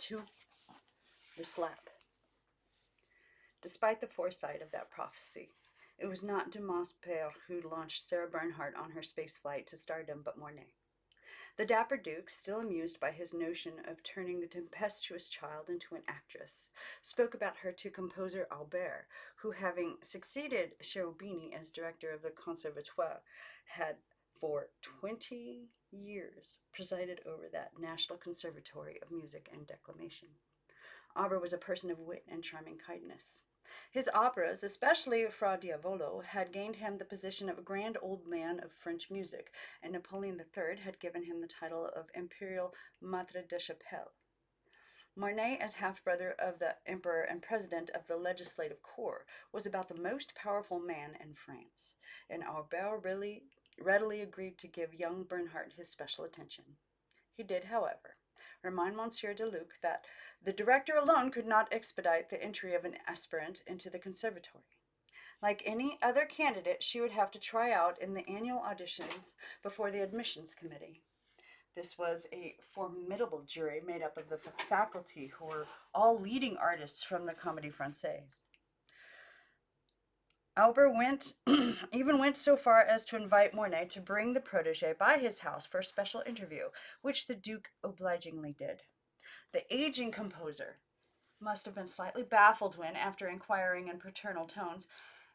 to the slap. Despite the foresight of that prophecy, it was not Dumas Père who launched Sarah Bernhardt on her space flight to stardom, but Mornay. The dapper Duke, still amused by his notion of turning the tempestuous child into an actress, spoke about her to composer Albert, who, having succeeded Cherubini as director of the Conservatoire, had for 20 years presided over that National Conservatory of Music and Declamation. Albert was a person of wit and charming kindness. His operas, especially Fra Diavolo, had gained him the position of a grand old man of French music, and Napoleon III had given him the title of Imperial Maître de Chapelle. Mornay, as half-brother of the emperor and president of the legislative corps, was about the most powerful man in France, and Albert readily agreed to give young Bernhardt his special attention. He did, however, remind Monsieur de Luc that the director alone could not expedite the entry of an aspirant into the conservatory. Like any other candidate, she would have to try out in the annual auditions before the admissions committee. This was a formidable jury made up of the faculty, who were all leading artists from the Comédie Française. Albert even went so far as to invite Mornay to bring the protégé by his house for a special interview, which the Duke obligingly did. The aging composer must have been slightly baffled when, after inquiring in paternal tones,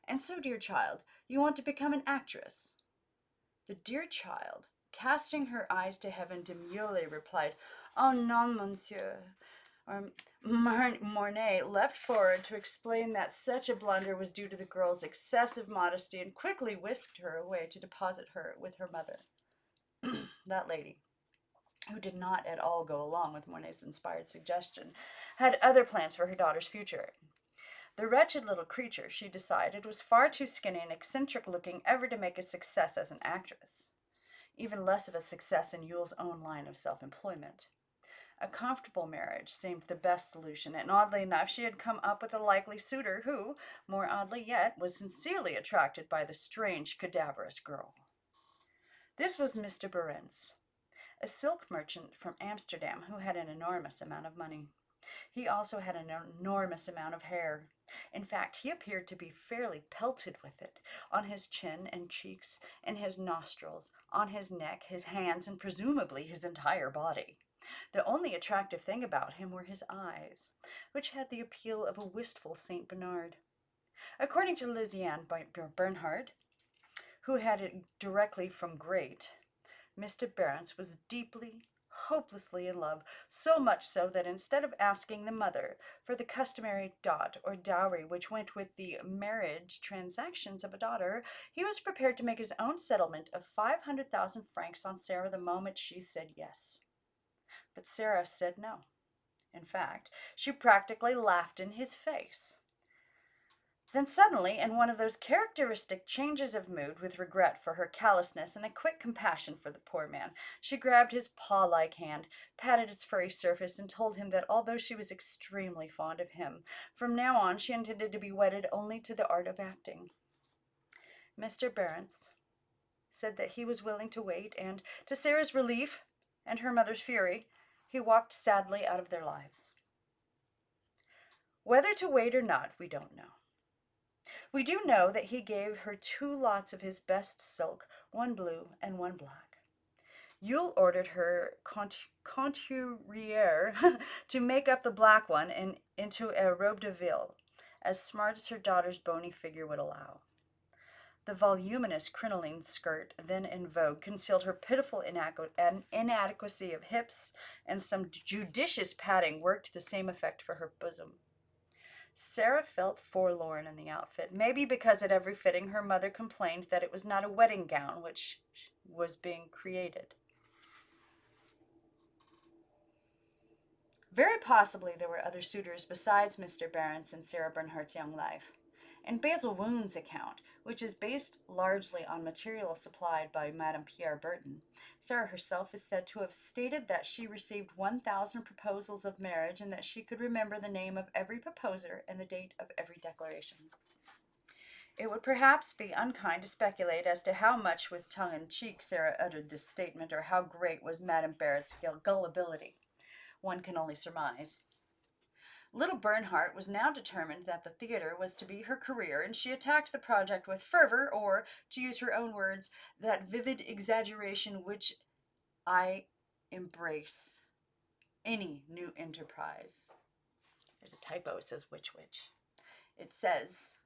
"And so, dear child, you want to become an actress?" The dear child, casting her eyes to heaven, demurely replied, "Oh non, monsieur." Mornay leapt forward to explain that such a blunder was due to the girl's excessive modesty, and quickly whisked her away to deposit her with her mother. That lady, who did not at all go along with Mornay's inspired suggestion, had other plans for her daughter's future. The wretched little creature, she decided, was far too skinny and eccentric-looking ever to make a success as an actress. Even less of a success in Yule's own line of self-employment. A comfortable marriage seemed the best solution, and oddly enough she had come up with a likely suitor who, more oddly yet, was sincerely attracted by the strange, cadaverous girl. This was Mr. Berens, a silk merchant from Amsterdam who had an enormous amount of money. He also had an enormous amount of hair. In fact, he appeared to be fairly pelted with it, on his chin and cheeks, in his nostrils, on his neck, his hands, and presumably his entire body. The only attractive thing about him were his eyes, which had the appeal of a wistful St. Bernard. According to Lisiane Bernhardt, who had it directly from Great, Mr. Berens was deeply, hopelessly in love, so much so that instead of asking the mother for the customary dot or dowry which went with the marriage transactions of a daughter, he was prepared to make his own settlement of 500,000 francs on Sarah the moment she said yes. But Sarah said no. In fact, she practically laughed in his face. Then suddenly, in one of those characteristic changes of mood, with regret for her callousness and a quick compassion for the poor man, she grabbed his paw-like hand, patted its furry surface, and told him that although she was extremely fond of him, from now on she intended to be wedded only to the art of acting. Mr. Berens said that he was willing to wait, and, to Sarah's relief and her mother's fury, he walked sadly out of their lives. Whether to wait or not, we don't know. We do know that he gave her 2 lots of his best silk, one blue and one black. Yule ordered her couturière to make up the black one into a robe de ville, as smart as her daughter's bony figure would allow. The voluminous crinoline skirt then in vogue concealed her pitiful inadequacy of hips, and some judicious padding worked the same effect for her bosom. Sarah felt forlorn in the outfit, maybe because at every fitting her mother complained that it was not a wedding gown which was being created. Very possibly there were other suitors besides Mr. Berens in Sarah Bernhardt's young life. In Basil Wound's account, which is based largely on material supplied by Madame Pierre Burton, Sarah herself is said to have stated that she received 1,000 proposals of marriage and that she could remember the name of every proposer and the date of every declaration. It would perhaps be unkind to speculate as to how much with tongue-in-cheek Sarah uttered this statement, or how great was Madame Barrett's gullibility. one can only surmise. Little Bernhardt was now determined that the theater was to be her career, and she attacked the project with fervor, or, to use her own words, that vivid exaggeration which I embrace any new enterprise. There's a typo, it says which. It says,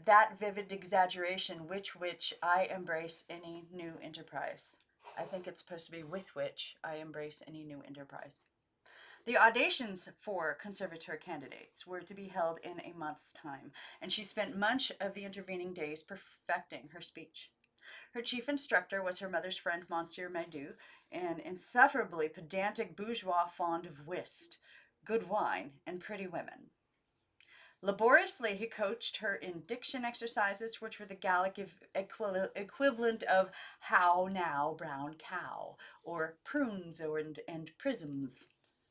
that vivid exaggeration which I embrace any new enterprise. I think it's supposed to be with which I embrace any new enterprise. The auditions for conservator candidates were to be held in a month's time, and she spent much of the intervening days perfecting her speech. Her chief instructor was her mother's friend, Monsieur Maidu, an insufferably pedantic bourgeois fond of whist, good wine, and pretty women. Laboriously, he coached her in diction exercises, which were the Gallic equivalent of "how now, brown cow," or prunes and prisms.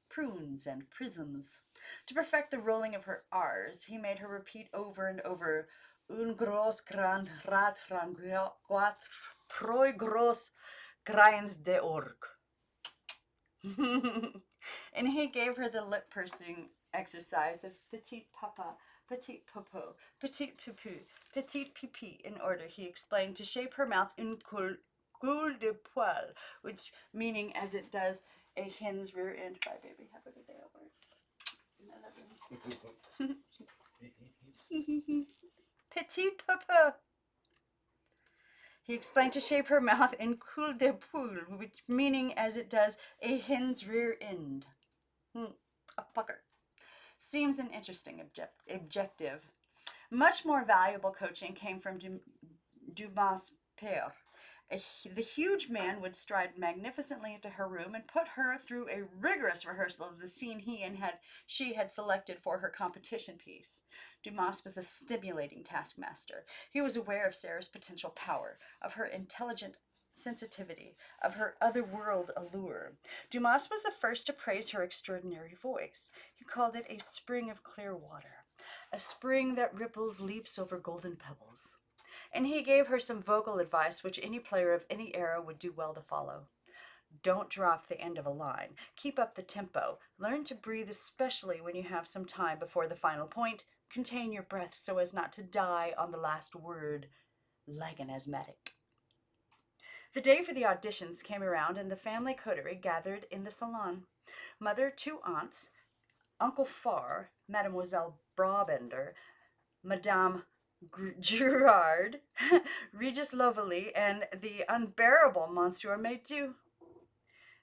Prunes and prisms. To perfect the rolling of her R's, he made her repeat over and over, "un gros grand rat ranguat trois gros grains de orge." And he gave her the lip pursing exercise of petit papa, petit popo, petit poupou, petit pipi in order, he explained, to shape her mouth in cul de poil, which meaning as it does a hen's rear end. Bye, baby. Have a good day at work. I love you. Petit popo. He explained, to shape her mouth in cul de poule, which meaning as it does a hen's rear end. A pucker. Seems an interesting objective. Much more valuable coaching came from Dumas père. The huge man would stride magnificently into her room and put her through a rigorous rehearsal of the scene she had selected for her competition piece. Dumas was a stimulating taskmaster. He was aware of Sarah's potential power, of her intelligent sensitivity, of her otherworld allure. Dumas was the first to praise her extraordinary voice. He called it a spring of clear water, a spring that ripples leaps over golden pebbles. And he gave her some vocal advice which any player of any era would do well to follow. Don't drop the end of a line. Keep up the tempo. Learn to breathe, especially when you have some time before the final point. Contain your breath so as not to die on the last word, like an asthmatic. The day for the auditions came around, and the family coterie gathered in the salon. Mother, two aunts, Uncle Farr, Mademoiselle Brabender, Madame Gerard, Regis Lovely, and the unbearable Monsieur Maidu.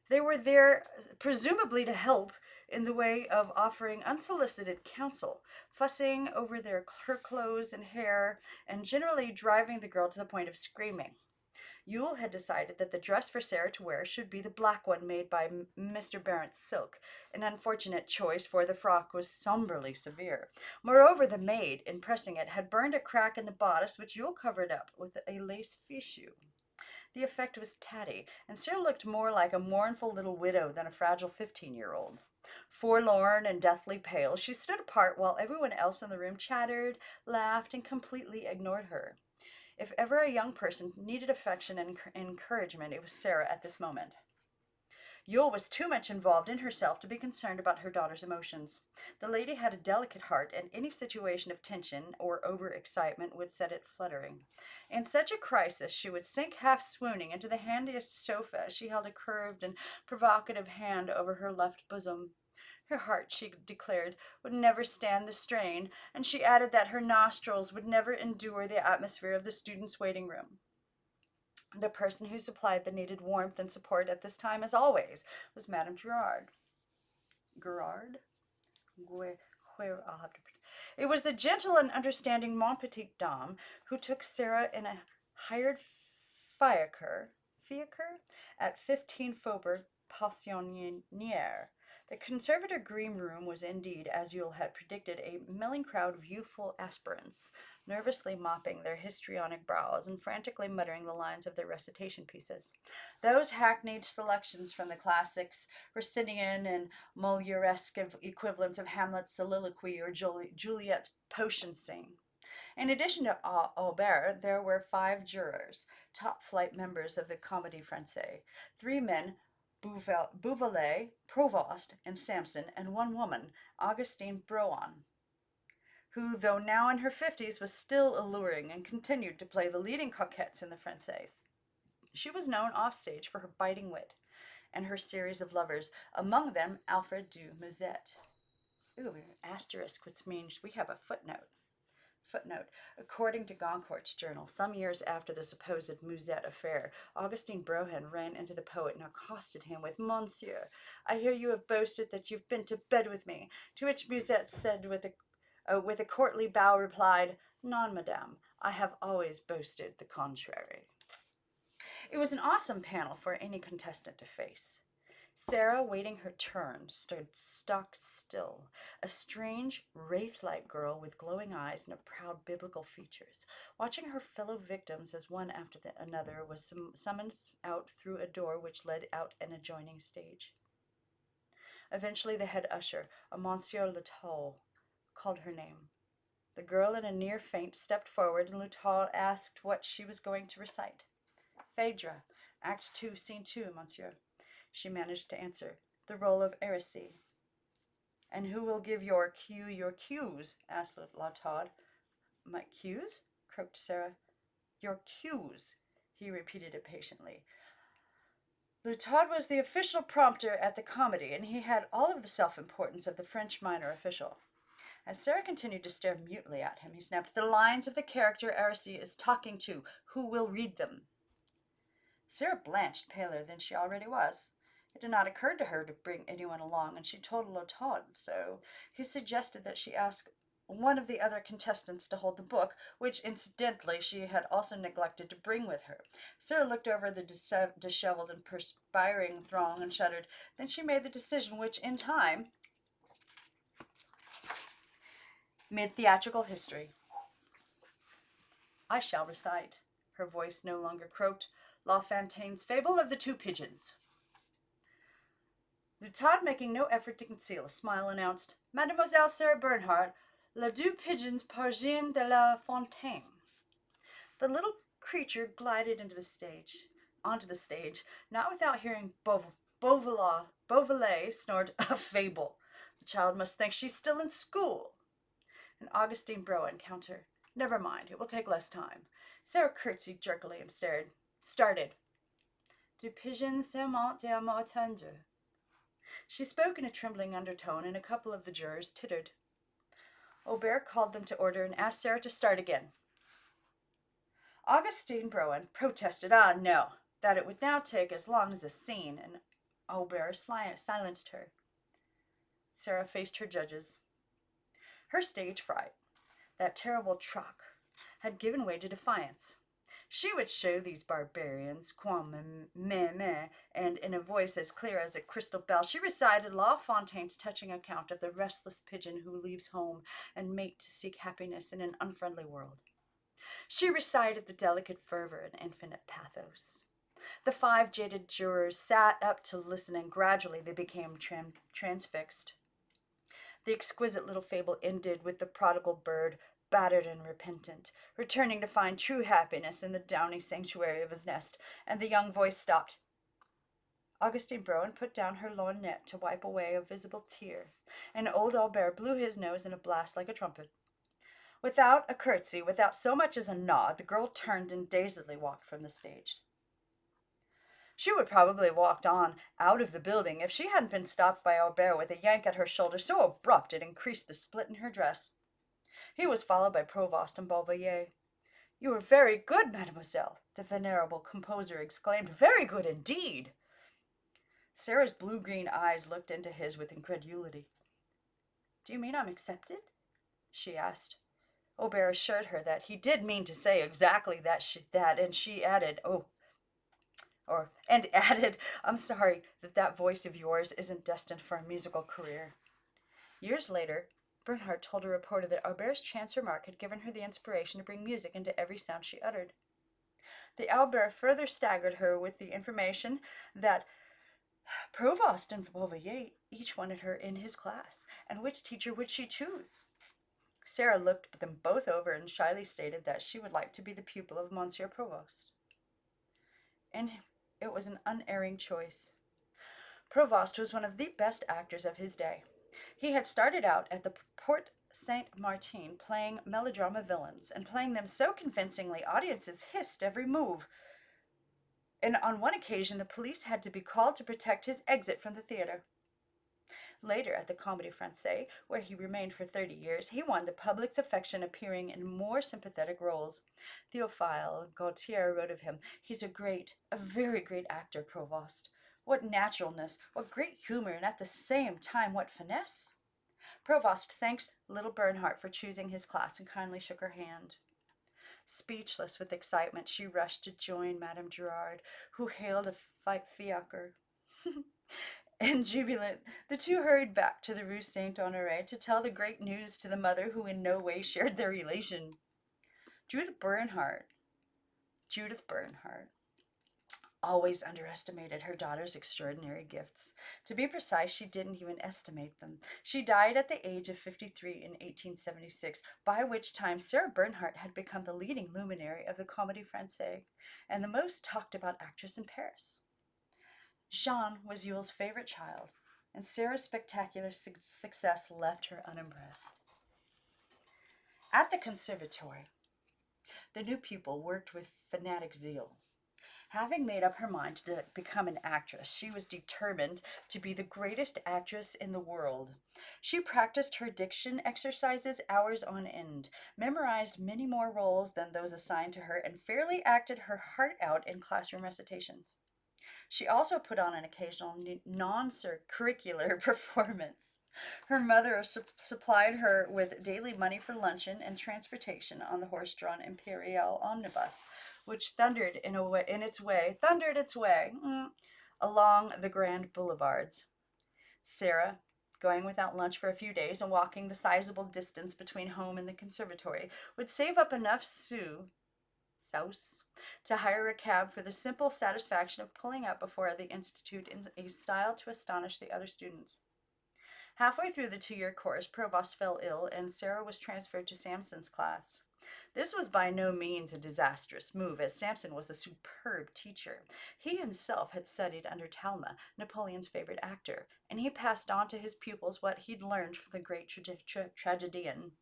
They were there presumably to help in the way of offering unsolicited counsel, fussing over her clothes and hair, and generally driving the girl to the point of screaming. Yule had decided that the dress for Sarah to wear should be the black one made by Mr. Barrett's silk, an unfortunate choice, for the frock was somberly severe. Moreover, the maid, in pressing it, had burned a crack in the bodice, which Yule covered up with a lace fichu. The effect was tatty, and Sarah looked more like a mournful little widow than a fragile 15-year-old. Forlorn and deathly pale, she stood apart while everyone else in the room chattered, laughed, and completely ignored her. If ever a young person needed affection and encouragement, it was Sarah at this moment. Yule was too much involved in herself to be concerned about her daughter's emotions. The lady had a delicate heart, and any situation of tension or over-excitement would set it fluttering. In such a crisis, she would sink half-swooning into the handiest sofa as she held a curved and provocative hand over her left bosom. Her heart, she declared, would never stand the strain, and she added that her nostrils would never endure the atmosphere of the students' waiting room. The person who supplied the needed warmth and support at this time, as always, was Madame Gerard. Gerard? It was the gentle and understanding Mon Petite Dame who took Sarah in a hired fiacre at 15 Faubourg Poissonniere. The conservator green room was indeed, as Yule had predicted, a milling crowd of youthful aspirants, nervously mopping their histrionic brows and frantically muttering the lines of their recitation pieces. Those hackneyed selections from the classics, Racinian and Molieresque equivalents of Hamlet's soliloquy or Juliet's potion sing. In addition to Aubert, there were 5 jurors, top-flight members of the Comédie Française, 3 men Bouvelet, Provost, and Samson, and one woman, Augustine Brohan, who, though now in her 50s, was still alluring and continued to play the leading coquettes in the Française. She was known offstage for her biting wit and her series of lovers, among them Alfred de Musset. Ooh, asterisk, which means we have a footnote. Footnote. According to Goncourt's journal, some years after the supposed Musset affair, Augustine Brohan ran into the poet and accosted him with, "Monsieur, I hear you have boasted that you've been to bed with me," to which Musset said with a courtly bow replied, "Non, madame, I have always boasted the contrary." It was an awesome panel for any contestant to face. Sarah, waiting her turn, stood stock still, a strange, wraith-like girl with glowing eyes and proud biblical features, watching her fellow victims as one after another was summoned out through a door which led out an adjoining stage. Eventually the head usher, a Monsieur Lutol, called her name. The girl in a near faint stepped forward, and Lutol asked what she was going to recite. "Phaedra, Act 2, Scene 2, Monsieur," she managed to answer. "The role of Erisy." "And who will give your cues?" asked Lutol. "My cues?" croaked Sarah. "Your cues," he repeated impatiently. Lutol was the official prompter at the comedy, and he had all of the self-importance of the French minor official. As Sarah continued to stare mutely at him, he snapped, "The lines of the character Erisy is talking to. Who will read them?" Sarah blanched paler than she already was. It had not occurred to her to bring anyone along, and she told Lutol so. He suggested that she ask one of the other contestants to hold the book, which incidentally she had also neglected to bring with her. Sarah looked over the disheveled and perspiring throng and shuddered. Then she made the decision which, in time, made theatrical history. "I shall recite." Her voice no longer croaked. "La Fontaine's Fable of the Two Pigeons." Lutol, making no effort to conceal a smile, announced, "Mademoiselle Sarah Bernhardt, Les Deux Pigeons par Jean de La Fontaine." The little creature glided onto the stage, not without hearing Beauvalet snort, "A fable! The child must think she's still in school." And Augustine Brohan counter, "Never mind, it will take less time." Sarah curtsied jerkily and started. "Du pigeon serment d'amour tendre." She spoke in a trembling undertone, and a couple of the jurors tittered. Aubert called them to order and asked Sarah to start again. Augustine Brohan protested, no, that it would now take as long as a scene, and Aubert silenced her. Sarah faced her judges. Her stage fright, that terrible troc, had given way to defiance. She would show these barbarians, and in a voice as clear as a crystal bell, she recited La Fontaine's touching account of the restless pigeon who leaves home and mate to seek happiness in an unfriendly world. She recited the delicate fervor and infinite pathos. The 5 jaded jurors sat up to listen, and gradually they became transfixed. The exquisite little fable ended with the prodigal bird, battered and repentant, returning to find true happiness in the downy sanctuary of his nest, and the young voice stopped. Augustine Brohan put down her lorgnette to wipe away a visible tear, and old Albert blew his nose in a blast like a trumpet. Without a curtsy, without so much as a nod, the girl turned and dazedly walked from the stage. She would probably have walked on out of the building if she hadn't been stopped by Albert with a yank at her shoulder so abrupt it increased the split in her dress. He was followed by Provost and Beauvilliers. "You are very good, mademoiselle," the venerable composer exclaimed. "Very good indeed." Sarah's blue-green eyes looked into his with incredulity. "Do you mean I'm accepted?" she asked. Aubert assured her that he did mean to say exactly that, and she added, "I'm sorry that voice of yours isn't destined for a musical career." Years later, Bernhardt told a reporter that Aubert's chance remark had given her the inspiration to bring music into every sound she uttered. The Albert further staggered her with the information that Provost and Beauvilliers each wanted her in his class, and which teacher would she choose? Sarah looked them both over and shyly stated that she would like to be the pupil of Monsieur Provost. And it was an unerring choice. Provost was one of the best actors of his day. He had started out at the Porte Saint Martin playing melodrama villains and playing them so convincingly audiences hissed every move. And on one occasion, the police had to be called to protect his exit from the theater. Later, at the Comédie Française, where he remained for 30 years, he won the public's affection appearing in more sympathetic roles. Théophile Gautier wrote of him, "He's a very great actor, Provost. What naturalness, what great humor, and at the same time what finesse." Provost thanked little Bernhardt for choosing his class and kindly shook her hand. Speechless with excitement, she rushed to join Madame Gerard, who hailed a fiacre. And jubilant, the two hurried back to the Rue Saint Honore to tell the great news to the mother, who in no way shared their elation. Judith Bernhardt always underestimated her daughter's extraordinary gifts. To be precise, she didn't even estimate them. She died at the age of 53 in 1876, by which time Sarah Bernhardt had become the leading luminary of the Comédie Française and the most talked about actress in Paris. Jean was Yule's favorite child, and Sarah's spectacular success left her unimpressed. At the conservatory, the new pupil worked with fanatic zeal. Having made up her mind to become an actress, she was determined to be the greatest actress in the world. She practiced her diction exercises hours on end, memorized many more roles than those assigned to her, and fairly acted her heart out in classroom recitations. She also put on an occasional non-curricular performance. Her mother supplied her with daily money for luncheon and transportation on the horse-drawn Imperial omnibus, which thundered its way along the grand boulevards. Sarah, going without lunch for a few days and walking the sizable distance between home and the conservatory, would save up enough sous to hire a cab for the simple satisfaction of pulling up before the institute in a style to astonish the other students. Halfway through the 2-year course, Provost fell ill, and Sarah was transferred to Samson's class. This was by no means a disastrous move, as Samson was a superb teacher. He himself had studied under Talma, Napoleon's favorite actor, and he passed on to his pupils what he'd learned from the great tragedian.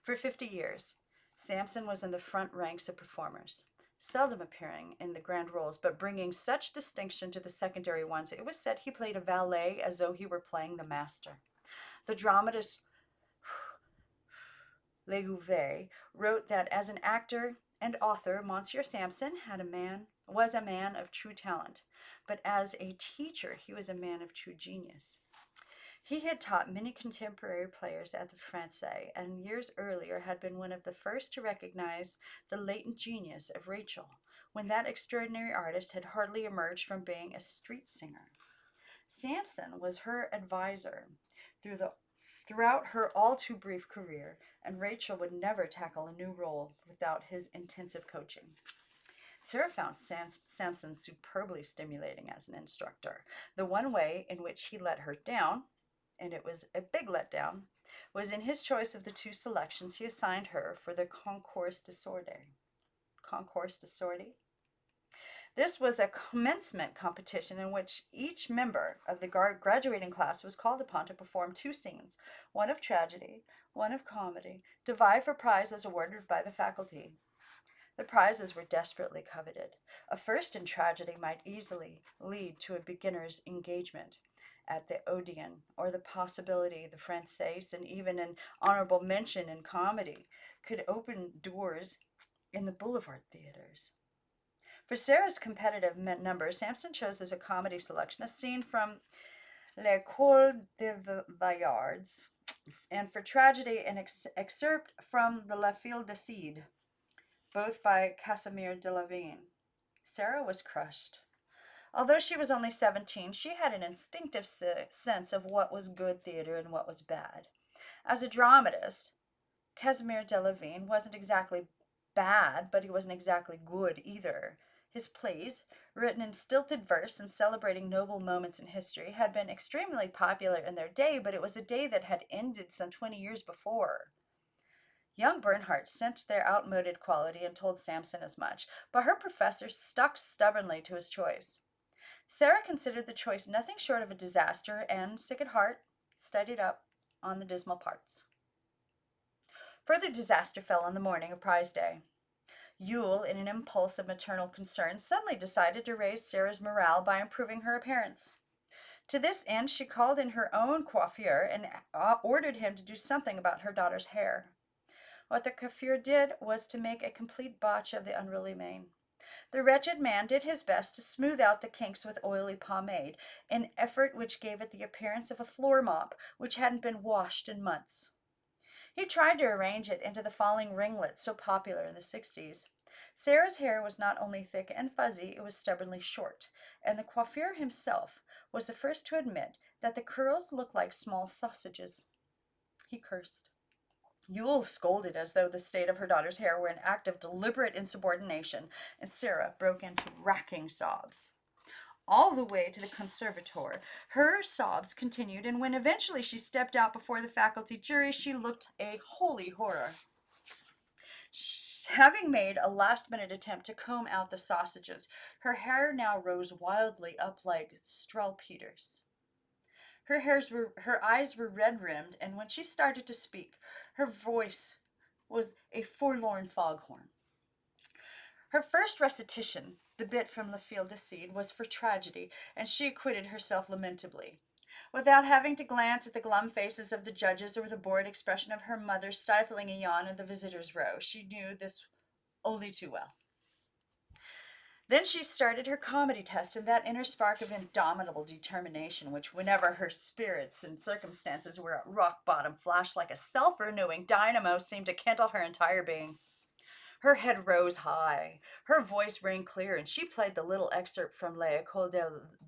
For 50 years, Samson was in the front ranks of performers, seldom appearing in the grand roles, but bringing such distinction to the secondary ones. It was said he played a valet as though he were playing the master. The dramatist Legouvé wrote that as an actor and author, Monsieur Samson was a man of true talent, but as a teacher, he was a man of true genius. He had taught many contemporary players at the Française, and years earlier had been one of the first to recognize the latent genius of Rachel, when that extraordinary artist had hardly emerged from being a street singer. Samson was her advisor throughout her all too brief career, and Rachel would never tackle a new role without his intensive coaching. Sarah found Samson superbly stimulating as an instructor. The one way in which he let her down, and it was a big letdown, was in his choice of the 2 selections he assigned her for the concours de sortie. Concours de sortie? This was a commencement competition in which each member of the graduating class was called upon to perform 2 scenes, one of tragedy, one of comedy, to vie for prizes awarded by the faculty. The prizes were desperately coveted. A first in tragedy might easily lead to a beginner's engagement at the Odeon, or the possibility the Française, and even an honorable mention in comedy could open doors in the boulevard theaters. For Sarah's competitive numbers, Samson chose as a comedy selection a scene from L'École des Bayards, and for tragedy an excerpt from the La Fille de Cid, both by Casimir Delavigne. Sarah was crushed. Although she was only 17, she had an instinctive sense of what was good theater and what was bad. As a dramatist, Casimir Delavigne wasn't exactly bad, but he wasn't exactly good either. His plays, written in stilted verse and celebrating noble moments in history, had been extremely popular in their day, but it was a day that had ended some 20 years before. Young Bernhardt sensed their outmoded quality and told Samson as much, but her professor stuck stubbornly to his choice. Sarah considered the choice nothing short of a disaster and, sick at heart, studied up on the dismal parts. Further disaster fell on the morning of prize day. Yule, in an impulse of maternal concern, suddenly decided to raise Sarah's morale by improving her appearance. To this end, she called in her own coiffeur and ordered him to do something about her daughter's hair. What the coiffeur did was to make a complete botch of the unruly mane. The wretched man did his best to smooth out the kinks with oily pomade, an effort which gave it the appearance of a floor mop which hadn't been washed in months. He tried to arrange it into the falling ringlets so popular in the 60s. Sarah's hair was not only thick and fuzzy, it was stubbornly short, and the coiffeur himself was the first to admit that the curls looked like small sausages. He cursed. Yule scolded as though the state of her daughter's hair were an act of deliberate insubordination, and Sarah broke into racking sobs. All the way to the conservatoire, her sobs continued, and when eventually she stepped out before the faculty jury, she looked a holy horror. Having made a last-minute attempt to comb out the sausages, her hair now rose wildly up like Strelpeters. Her eyes were red-rimmed, and when she started to speak, her voice was a forlorn foghorn. Her first recitation, the bit from Le Fil de Cid, was for tragedy, and she acquitted herself lamentably. Without having to glance at the glum faces of the judges or the bored expression of her mother stifling a yawn in the visitors' row, she knew this only too well. Then she started her comedy test, and that inner spark of indomitable determination which, whenever her spirits and circumstances were at rock bottom, flashed like a self-renewing dynamo, seemed to kindle her entire being. Her head rose high, her voice rang clear, and she played the little excerpt from L'École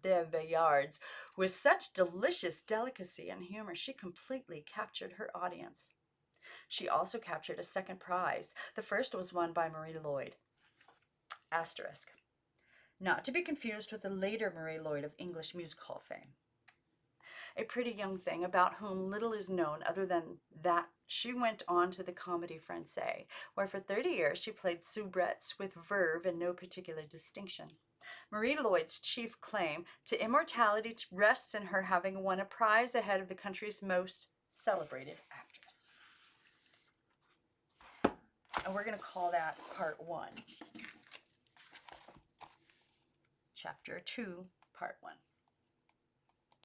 des Beillards with such delicious delicacy and humor she completely captured her audience. She also captured a second prize. The first was won by Marie Lloyd. Asterisk. Not to be confused with the later Marie Lloyd of English music hall fame. A pretty young thing about whom little is known other than that she went on to the Comédie Française, where for 30 years she played soubrettes with verve and no particular distinction. Marie Lloyd's chief claim to immortality rests in her having won a prize ahead of the country's most celebrated actress. And we're going to call that part 1. Chapter 2, part 1.